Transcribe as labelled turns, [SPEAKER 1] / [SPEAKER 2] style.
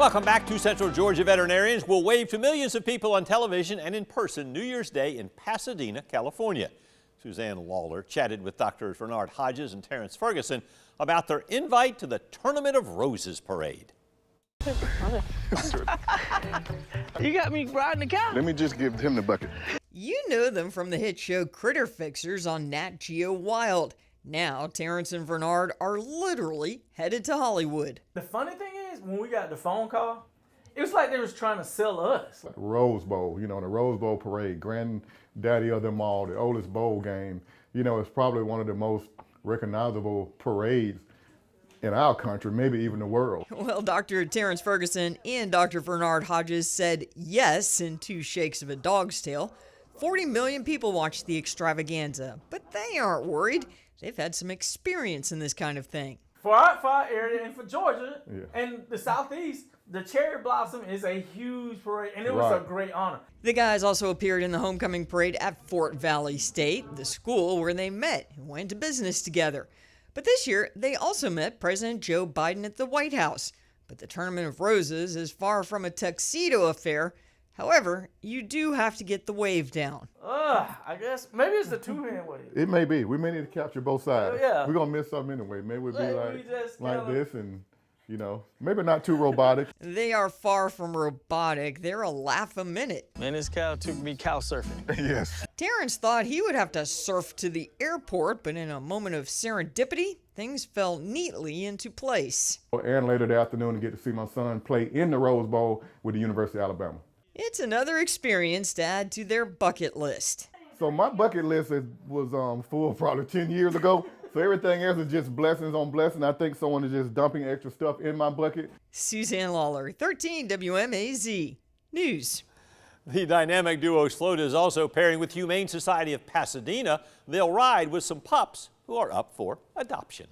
[SPEAKER 1] Welcome back to Central Georgia. Veterinarians will wave to millions of people on television and in person New Year's Day in Pasadena, California. Suzanne Lawler chatted with Drs. Vernard Hodges and Terrence Ferguson about their invite to the Tournament of Roses parade.
[SPEAKER 2] You got me riding the cow.
[SPEAKER 3] Let me just give him the bucket.
[SPEAKER 4] You know them from the hit show Critter Fixers on Nat Geo Wild. Now, Terrence and Vernard are literally headed to Hollywood.
[SPEAKER 2] The funny thing is, when we got the phone call, it was like they was trying to sell us.
[SPEAKER 3] Rose Bowl, the Rose Bowl parade, granddaddy of them all, the oldest bowl game. It's probably one of the most recognizable parades in our country, maybe even the world.
[SPEAKER 4] Well, Dr. Terrence Ferguson and Dr. Vernard Hodges said yes in 2 shakes of a dog's tail. 40 million people watched the extravaganza, but they aren't worried. They've had some experience in this kind of thing.
[SPEAKER 2] For our area and for Georgia and the Southeast, the Cherry Blossom is a huge parade, and it was a great honor.
[SPEAKER 4] The guys also appeared in the homecoming parade at Fort Valley State, the school where they met and went to business together. But this year, they also met President Joe Biden at the White House. But the Tournament of Roses is far from a tuxedo affair. However, you do have to get the wave down.
[SPEAKER 2] I guess maybe it's the 2-hand wave.
[SPEAKER 3] It may be. We may need to capture both sides.
[SPEAKER 2] Yeah.
[SPEAKER 3] We're going to miss something anyway. Maybe we'll be like
[SPEAKER 2] kinda...
[SPEAKER 3] this and, maybe not too robotic.
[SPEAKER 4] They are far from robotic. They're a laugh a minute.
[SPEAKER 2] Man, this cow took me cow surfing.
[SPEAKER 3] Yes.
[SPEAKER 4] Terrence thought he would have to surf to the airport, but in a moment of serendipity, things fell neatly into place.
[SPEAKER 3] And later that afternoon to get to see my son play in the Rose Bowl with the University of Alabama.
[SPEAKER 4] It's another experience to add to their bucket list.
[SPEAKER 3] So my bucket list was full probably 10 years ago. So everything else is just blessings on blessings. I think someone is just dumping extra stuff in my bucket.
[SPEAKER 4] Suzanne Lawler, 13 WMAZ News.
[SPEAKER 1] The dynamic duo Slota is also pairing with Humane Society of Pasadena. They'll ride with some pups who are up for adoption.